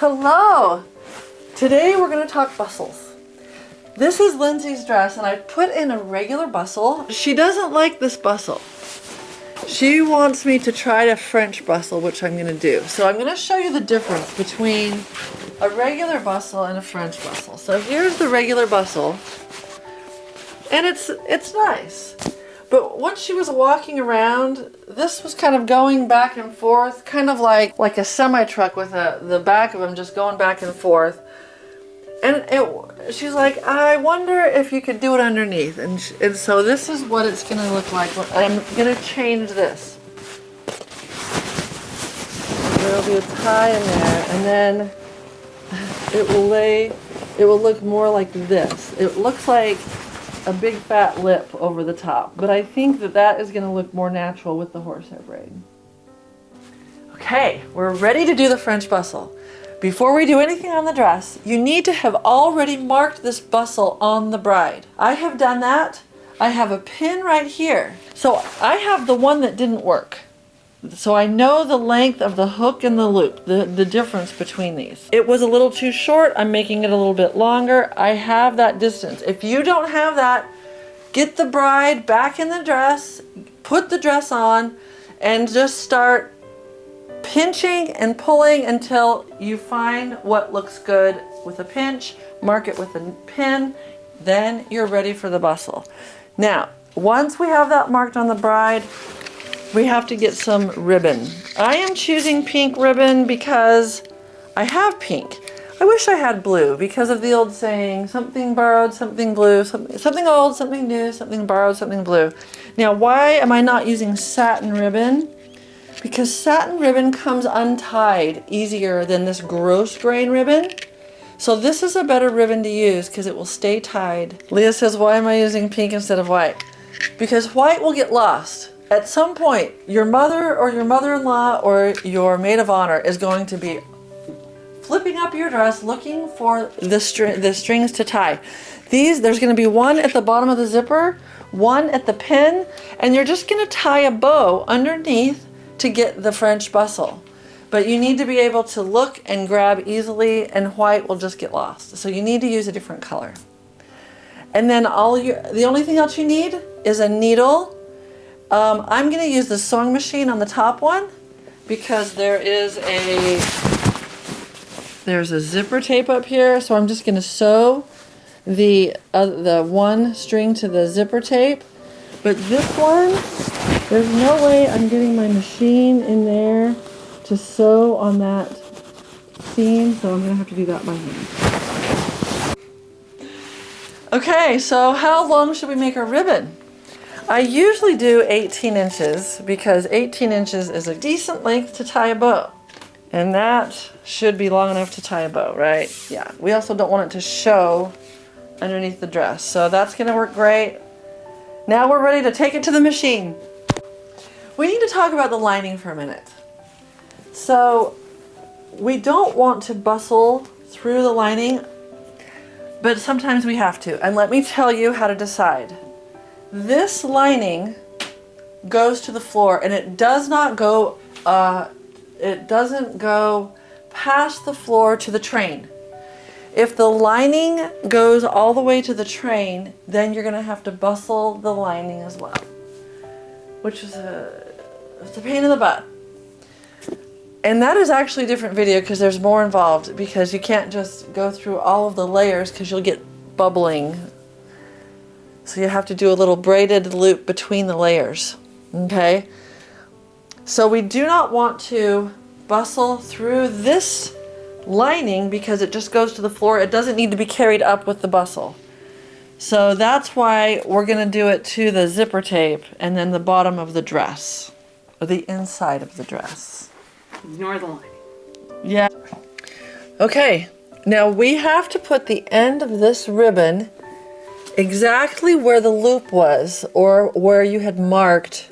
Hello! Today we're going to talk bustles. This is Lindsay's dress and I put in a regular bustle. She doesn't like this bustle. She wants me to try a French bustle, which I'm going to do. So I'm going to show you the difference between a regular bustle and a French bustle. So here's the regular bustle. And it's nice. But once she was walking around, this was kind of going back and forth, kind of like a semi-truck with the back of him just going back and forth. And she's like, I wonder if you could do it underneath. And so this is what it's going to look like. I'm going to change this. There'll be a tie in there, and then it will look more like this. It looks like a big fat lip over the top, but I think that is going to look more natural with the horsehair braid. Okay, we're ready to do the French bustle. Before we do anything on the dress, you need to have already marked this bustle on the bride. I have done that. I have a pin right here. So I have the one that didn't work. So I know the length of the hook and the loop, the difference between these. It was a little too short. I'm making it a little bit longer. I have that distance. If you don't have that, get the bride back in the dress, put the dress on, and just start pinching and pulling until you find what looks good with a pinch. Mark it with a pin. Then you're ready for the bustle. Now, once we have that marked on the bride, we have to get some ribbon. I am choosing pink ribbon because I have pink. I wish I had blue because of the old saying, something borrowed, something blue, something old, something new, something borrowed, something blue. Now, why am I not using satin ribbon? Because satin ribbon comes untied easier than this gross grain ribbon. So this is a better ribbon to use because it will stay tied. Leah says, why am I using pink instead of white? Because white will get lost. At some point, your mother or your mother-in-law or your maid of honor is going to be flipping up your dress looking for the strings to tie. There's going to be one at the bottom of the zipper, one at the pin, and you're just going to tie a bow underneath to get the French bustle. But you need to be able to look and grab easily, and white will just get lost. So you need to use a different color. And then the only thing else you need is a needle. I'm going to use the sewing machine on the top one because there's a zipper tape up here. So I'm just going to sew the one string to the zipper tape. But this one, there's no way I'm getting my machine in there to sew on that seam. So I'm going to have to do that by hand. Okay, so how long should we make our ribbon? I usually do 18 inches because 18 inches is a decent length to tie a bow. And that should be long enough to tie a bow, right? Yeah, we also don't want it to show underneath the dress. So that's gonna work great. Now we're ready to take it to the machine. We need to talk about the lining for a minute. So we don't want to bustle through the lining, but sometimes we have to. And let me tell you how to decide. This lining goes to the floor, and it doesn't go past the floor to the train. If the lining goes all the way to the train, then you're going to have to bustle the lining as well, which is it's a pain in the butt. And that is actually a different video because there's more involved, because you can't just go through all of the layers because you'll get bubbling. So you have to do a little braided loop between the layers, okay? So we do not want to bustle through this lining because it just goes to the floor. It doesn't need to be carried up with the bustle. So that's why we're gonna do it to the zipper tape and then the bottom of the dress, or the inside of the dress. Ignore the lining. Yeah. Okay, now we have to put the end of this ribbon exactly where the loop was, or where you had marked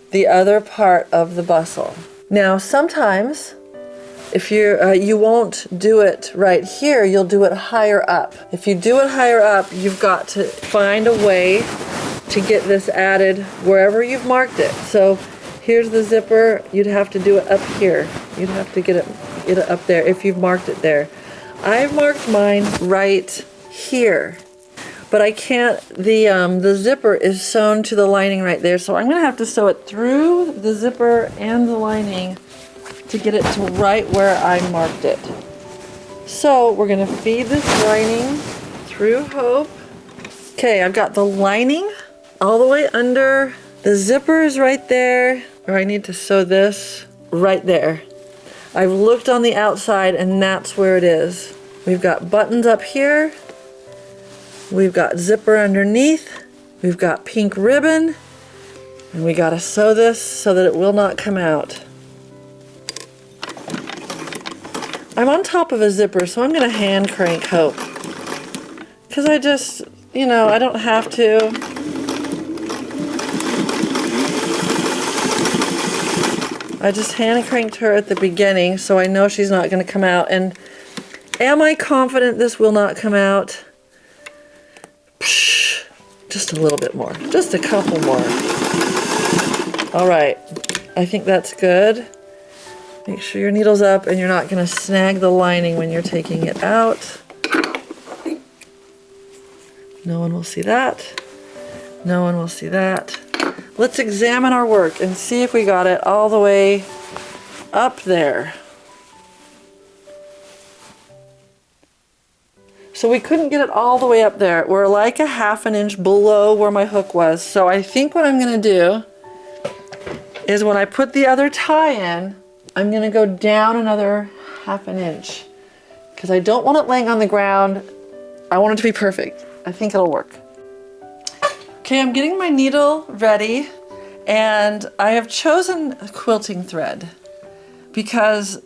the other part of the bustle. Now sometimes if you won't do it right here, you'll do it higher up. If you do it higher up, you've got to find a way to get this added wherever you've marked it. So here's the zipper, you'd have to do it up here. You'd have to get it it up there if you've marked it there. I've marked mine right here, but I can't, the zipper is sewn to the lining right there, so I'm gonna have to sew it through the zipper and the lining to get it to right where I marked it. So we're gonna feed this lining through Hope. Okay, I've got the lining all the way under. The zipper is right there, or I need to sew this right there. I've looked on the outside and that's where it is. We've got buttons up here. We've got zipper underneath. We've got pink ribbon. And we gotta sew this so that it will not come out. I'm on top of a zipper, so I'm gonna hand crank Hope. Because I just, you know, I don't have to. I just hand cranked her at the beginning, so I know she's not gonna come out. And am I confident this will not come out? Psh, just a little bit more, just a couple more. All right, I think that's good. Make sure your needle's up and you're not gonna snag the lining when you're taking it out. No one will see that. No one will see that. Let's examine our work and see if we got it all the way up there. So we couldn't get it all the way up there. We're like a ½ an inch below where my hook was. So I think what I'm gonna do is when I put the other tie in, I'm gonna go down another ½ an inch because I don't want it laying on the ground. I want it to be perfect. I think it'll work. Okay, I'm getting my needle ready and I have chosen quilting thread because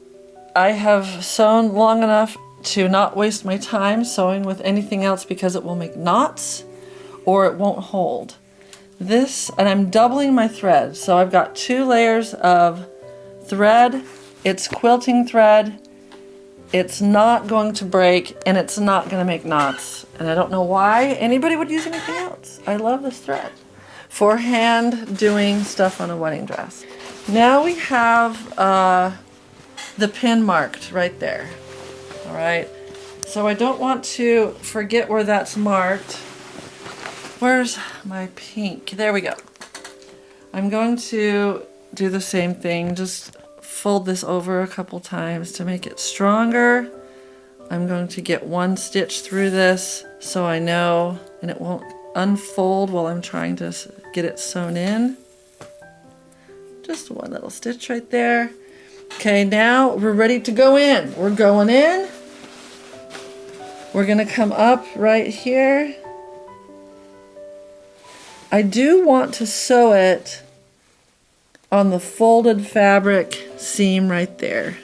I have sewn long enough to not waste my time sewing with anything else because it will make knots or it won't hold. This, and I'm doubling my thread, so I've got 2 layers of thread. It's quilting thread. It's not going to break and it's not going to make knots. And I don't know why anybody would use anything else. I love this thread for hand doing stuff on a wedding dress. Now we have the pin marked right there. All right. So I don't want to forget where that's marked. Where's my pink? There we go. I'm going to do the same thing. Just fold this over a couple times to make it stronger. I'm going to get 1 stitch through this so I know, and it won't unfold while I'm trying to get it sewn in. Just 1 little stitch right there. Okay, now we're ready to go in. We're going in. We're gonna come up right here. I do want to sew it on the folded fabric seam right there.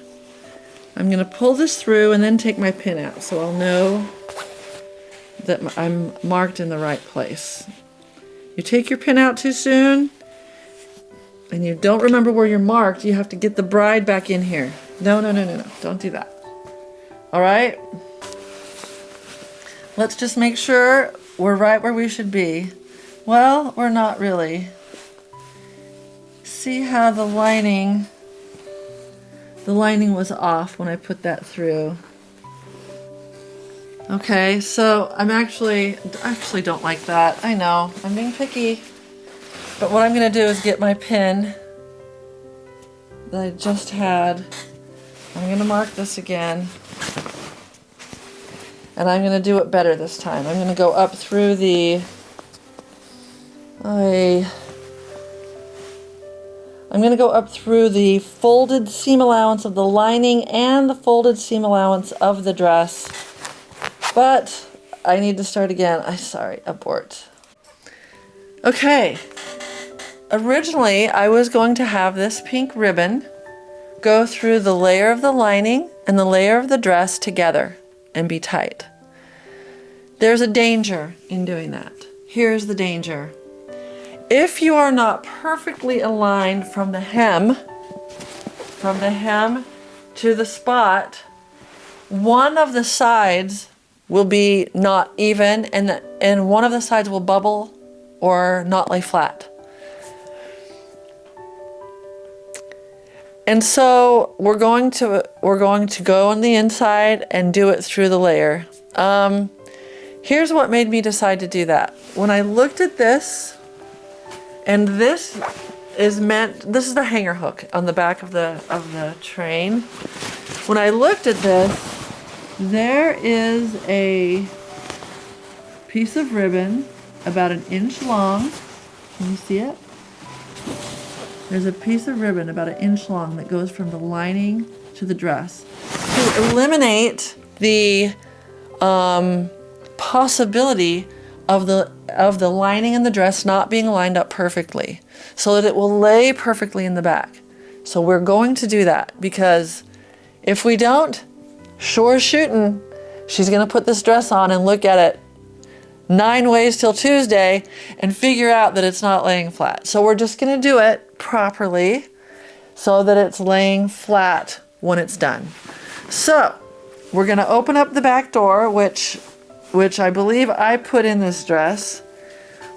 I'm gonna pull this through and then take my pin out so I'll know that I'm marked in the right place. You take your pin out too soon and you don't remember where you're marked, you have to get the bride back in here. No, don't do that. All right? Let's just make sure we're right where we should be. Well, we're not really. See how the lining was off when I put that through. Okay, so I actually don't like that. I know, I'm being picky. But what I'm gonna do is get my pin that I just had. I'm gonna mark this again. And I'm gonna do it better this time. I'm gonna go up through the I'm going to go up through the folded seam allowance of the lining and the folded seam allowance of the dress. But I need to start again. Sorry, abort. Okay. Originally, I was going to have this pink ribbon go through the layer of the lining and the layer of the dress together and be tight. There's a danger in doing that. Here's the danger. If you are not perfectly aligned from the hem to the spot, one of the sides will be not even and one of the sides will bubble or not lay flat. And so we're going to go on the inside and do it through the layer. Here's what made me decide to do that. When I looked at this, and this is the hanger hook on the back of the train. When I looked at this, there is a piece of ribbon about 1 inch long. Can you see it? There's a piece of ribbon about 1 inch long that goes from the lining to the dress to eliminate the possibility of the lining in the dress not being lined up perfectly, so that it will lay perfectly in the back. So we're going to do that, because if we don't, sure as shooting, she's gonna put this dress on and look at it 9 ways till Tuesday and figure out that it's not laying flat. So we're just gonna do it properly so that it's laying flat when it's done. So we're gonna open up the back door, which I believe I put in this dress.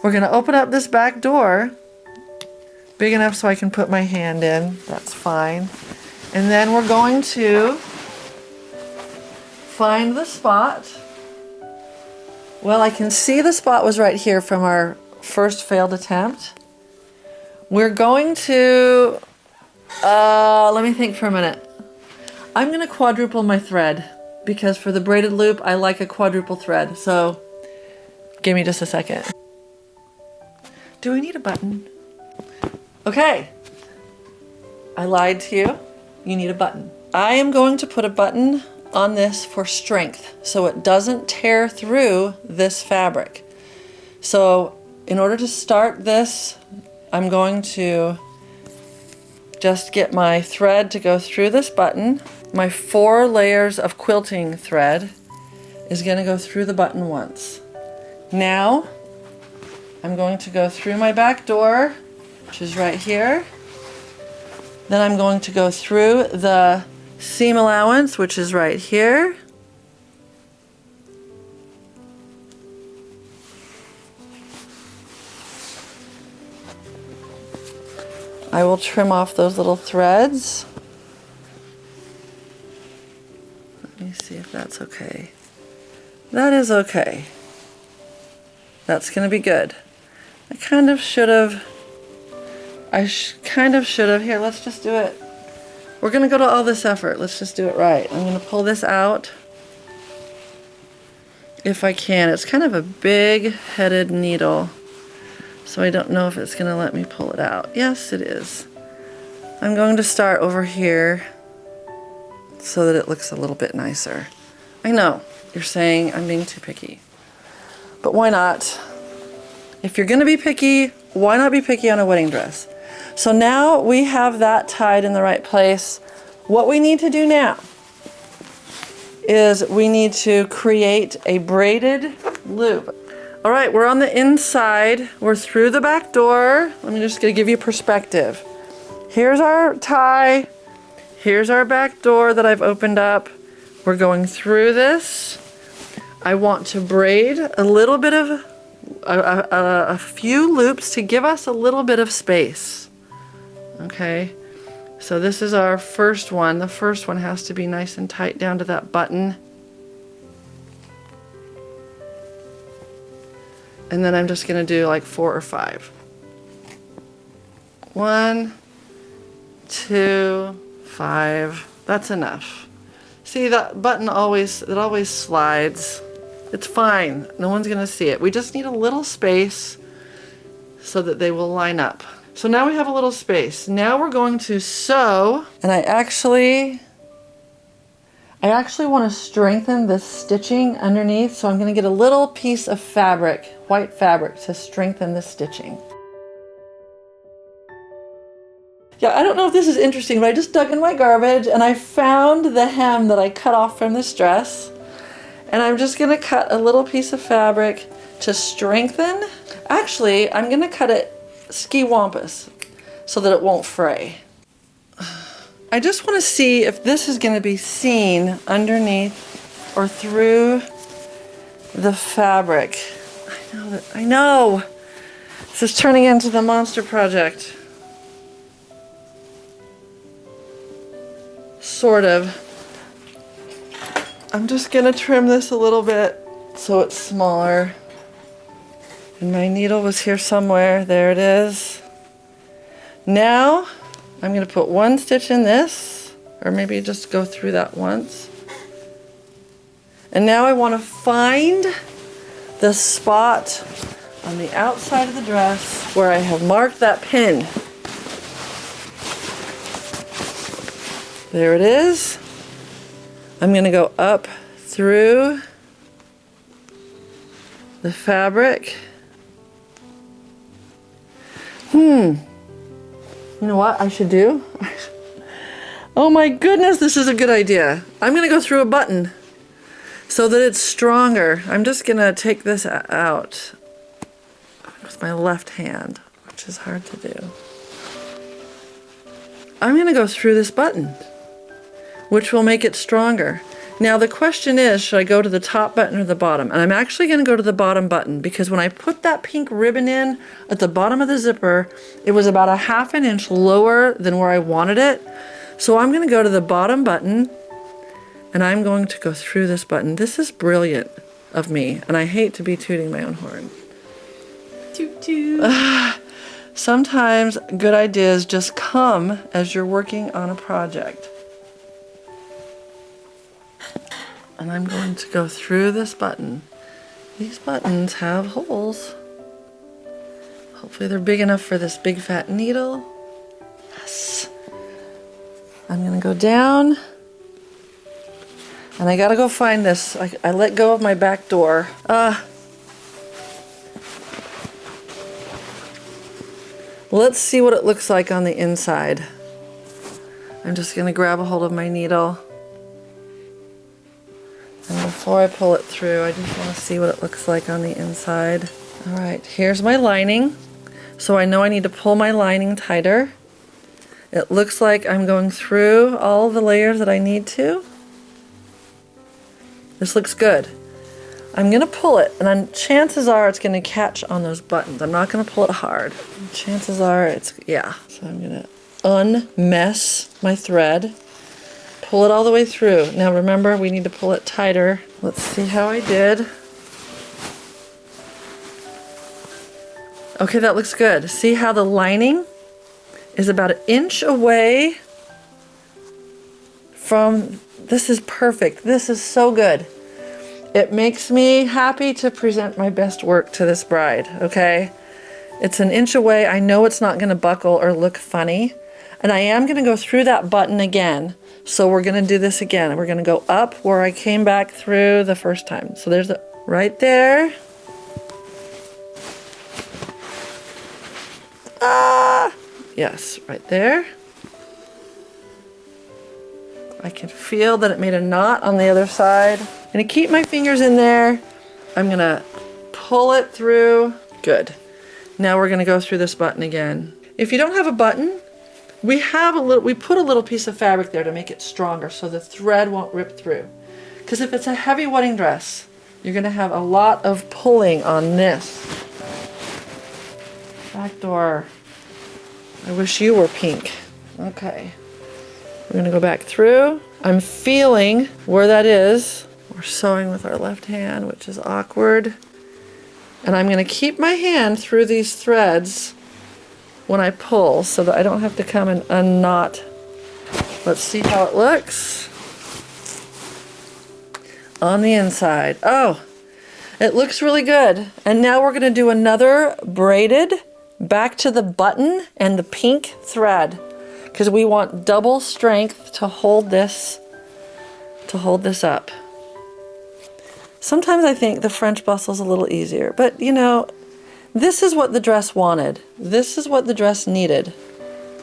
We're gonna open up this back door, big enough so I can put my hand in, that's fine. And then we're going to find the spot. Well, I can see the spot was right here from our first failed attempt. We're going to, let me think for a minute. I'm gonna quadruple my thread, because for the braided loop, I like a quadruple thread. So give me just a second. Do we need a button? Okay, I lied to you. You need a button. I am going to put a button on this for strength, so it doesn't tear through this fabric. So in order to start this, I'm going to just get my thread to go through this button. My 4 layers of quilting thread is going to go through the button once. Now I'm going to go through my back door, which is right here. Then I'm going to go through the seam allowance, which is right here. I will trim off those little threads. Let me see if that's okay. That is okay. That's going to be good. I kind of should have. Here, let's just do it. We're going to go to all this effort. Let's just do it right. I'm going to pull this out if I can. It's kind of a big-headed needle, so I don't know if it's going to let me pull it out. Yes, it is. I'm going to start over here so that it looks a little bit nicer. I know, you're saying I'm being too picky, but why not? If you're going to be picky, why not be picky on a wedding dress? So now we have that tied in the right place. What we need to do now is we need to create a braided loop. All right, we're on the inside. We're through the back door. Let me just give you perspective. Here's our tie. Here's our back door that I've opened up. We're going through this. I want to braid a little bit of, a few loops to give us a little bit of space. Okay, so this is our first one. The first one has to be nice and tight down to that button. And then I'm just gonna do like 4 or 5. 1, 2, 5. That's enough. See, that button always slides. It's fine. No one's gonna see it. We just need a little space so that they will line up. So now we have a little space. Now we're going to sew. And I actually want to strengthen this stitching underneath, so I'm going to get a little piece of fabric, white fabric, to strengthen the stitching. Yeah, I don't know if this is interesting, but I just dug in my garbage and I found the hem that I cut off from this dress. And I'm just going to cut a little piece of fabric to strengthen. Actually, I'm going to cut it ski wampus so that it won't fray. I just want to see if this is going to be seen underneath or through the fabric. I know. This is turning into the monster project. sort of. I'm just gonna trim this a little bit so it's smaller. And my needle was here somewhere. There it is. Now I'm gonna put one stitch in this, or maybe just go through that once. And now I want to find the spot on the outside of the dress where I have marked that pin. There it is. I'm going to go up through the fabric. You know what I should do? Oh my goodness, this is a good idea. I'm going to go through a button so that it's stronger. I'm just going to take this out with my left hand, which is hard to do. I'm going to go through this button, which will make it stronger. Now the question is, should I go to the top button or the bottom? And I'm actually going to go to the bottom button, because when I put that pink ribbon in at the bottom of the zipper, it was about 1/2 inch lower than where I wanted it. So I'm going to go to the bottom button, and I'm going to go through this button. This is brilliant of me, and I hate to be tooting my own horn. Toot toot. Sometimes good ideas just come as you're working on a project. And I'm going to go through this button. These buttons have holes. Hopefully they're big enough for this big fat needle. Yes. I'm gonna go down. And I gotta go find this. I let go of my back door. Let's see what it looks like on the inside. I'm just gonna grab a hold of my needle. And before I pull it through, I just want to see what it looks like on the inside. All right, here's my lining. So I know I need to pull my lining tighter. It looks like I'm going through all the layers that I need to. This looks good. I'm gonna pull it, and then chances are it's gonna catch on those buttons. I'm not gonna pull it hard. Chances are yeah. So I'm gonna unmess my thread. Pull it all the way through. Now remember, we need to pull it tighter. Let's see how I did. Okay, that looks good. See how the lining is about 1 inch away from, this is perfect. This is so good. It makes me happy to present my best work to this bride, okay? It's 1 inch away. I know it's not gonna buckle or look funny. And I am gonna go through that button again. So we're gonna do this again. We're gonna go up where I came back through the first time. So there's right there. Yes, right there. I can feel that it made a knot on the other side. I'm gonna keep my fingers in there. I'm gonna pull it through. Good. Now we're gonna go through this button again. If you don't have a button, we put a little piece of fabric there to make it stronger so the thread won't rip through. Because if it's a heavy wedding dress, you're gonna have a lot of pulling on this. Back door. I wish you were pink. Okay. We're gonna go back through. I'm feeling where that is. We're sewing with our left hand, which is awkward. And I'm gonna keep my hand through these threads when I pull so that I don't have to come and unknot. Let's see how it looks on the inside. Oh, it looks really good. And now we're gonna do another braided back to the button and the pink thread, because we want double strength to hold this up. Sometimes I think the French bustle is a little easier, but you know, this is what the dress wanted. This is what the dress needed.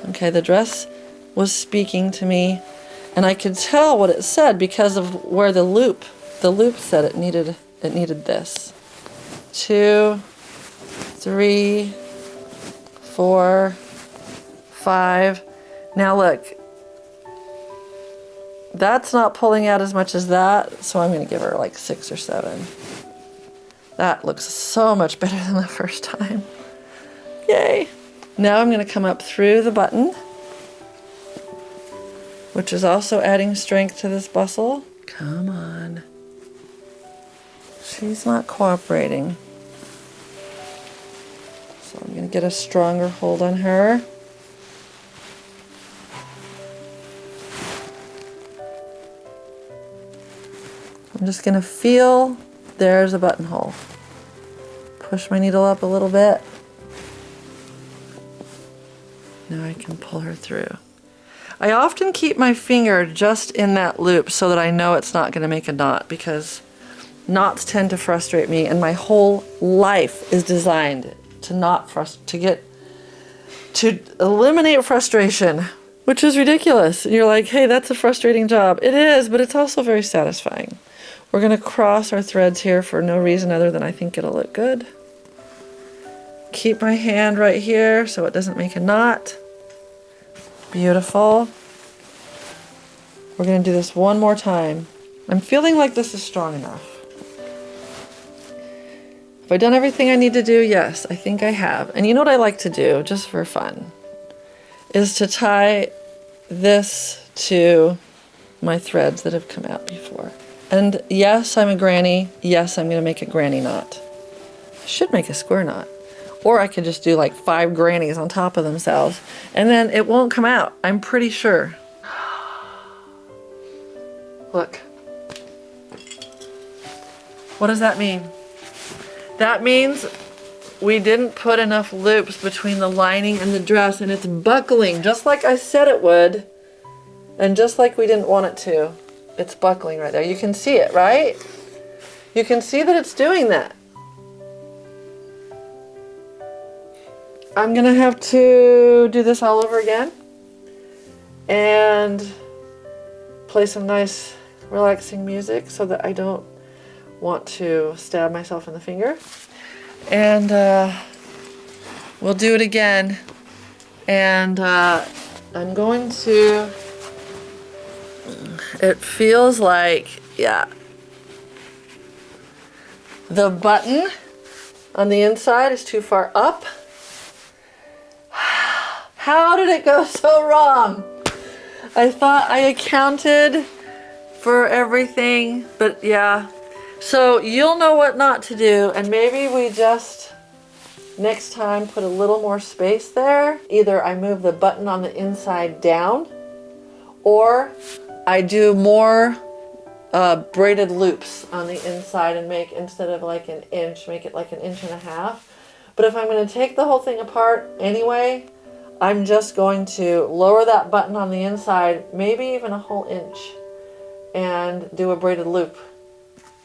Okay, the dress was speaking to me, and I could tell what it said because of where the loop said it needed this. 2, 3, 4, 5. Now look, that's not pulling out as much as that, so I'm gonna give her like 6 or 7. That looks so much better than the first time. Yay. Now I'm gonna come up through the button. which is also adding strength to this bustle. Come on. She's not cooperating. So I'm going to get a stronger hold on her. I'm just going to feel, there's a buttonhole. Push my needle up a little bit. Now I can pull her through. I often keep my finger just in that loop so that I know it's not going to make a knot, because knots tend to frustrate me, and my whole life is designed to eliminate frustration, which is ridiculous. And you're like, hey, that's a frustrating job. It is, but it's also very satisfying. We're going to cross our threads here for no reason other than I think it'll look good. Keep my hand right here so it doesn't make a knot. Beautiful. We're going to do this one more time. I'm feeling like this is strong enough. Have I done everything I need to do? Yes, I think I have. And you know what I like to do, just for fun, is to tie this to my threads that have come out before. And yes, I'm a granny. Yes, I'm going to make a granny knot. I should make a square knot. Or I could just do like 5 grannies on top of themselves, and then it won't come out, I'm pretty sure. Look. What does that mean? That means we didn't put enough loops between the lining and the dress, and it's buckling just like I said it would, and just like we didn't want it to. It's buckling right there. You can see it, right? You can see that it's doing that. I'm gonna have to do this all over again and play some nice relaxing music so that I don't want to stab myself in the finger. And we'll do it again. And I'm going to, it feels like, yeah, the button on the inside is too far up. How did it go so wrong? I thought I accounted for everything, but yeah. So you'll know what not to do, and maybe we just next time put a little more space there. Either I move the button on the inside down, or I do more braided loops on the inside and make, instead of like an inch, make it like 1.5 inches. But if I'm going to take the whole thing apart anyway, I'm just going to lower that button on the inside, maybe even a whole inch, and do a braided loop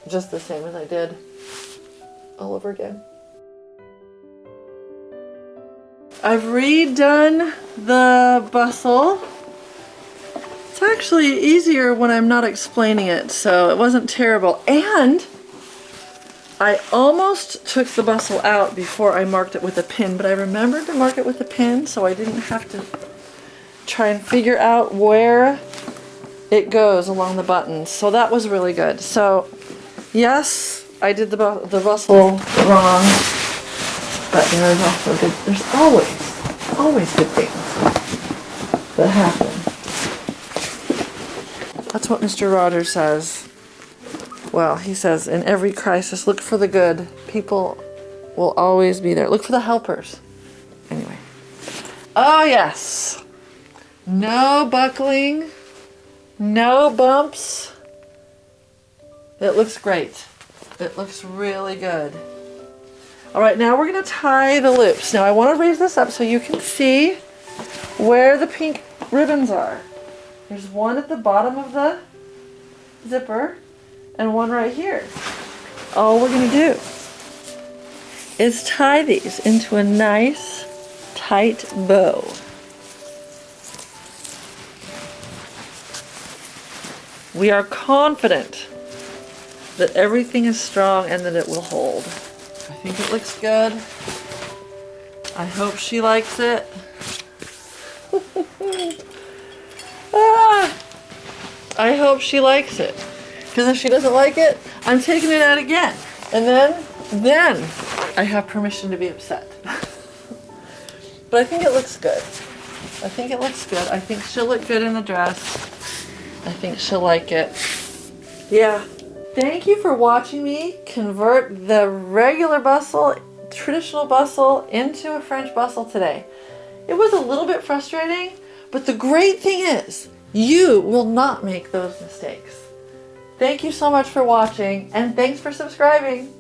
just the same as I did all over again. I've redone the bustle. It's actually easier when I'm not explaining it, so it wasn't terrible. And I almost took the bustle out before I marked it with a pin, but I remembered to mark it with a pin, so I didn't have to try and figure out where it goes along the buttons. So that was really good. So yes, I did the bustle wrong, but there's also good, there's always good things that happen. That's what Mr. Rogers says. Well, he says, in every crisis, look for the good. People will always be there. Look for the helpers. Anyway. Oh, yes. No buckling. No bumps. It looks great. It looks really good. All right, now we're going to tie the loops. Now, I want to raise this up so you can see where the pink ribbons are. There's one at the bottom of the zipper and one right here. All we're going to do is tie these into a nice tight bow. We are confident that everything is strong and that it will hold. I think it looks good. I hope she likes it. I hope she likes it. Because if she doesn't like it, I'm taking it out again. And then I have permission to be upset. But I think it looks good. I think it looks good. I think she'll look good in the dress. I think she'll like it. Yeah. Thank you for watching me convert the regular bustle, traditional bustle, into a French bustle today. It was a little bit frustrating, but the great thing is, you will not make those mistakes. Thank you so much for watching, and thanks for subscribing.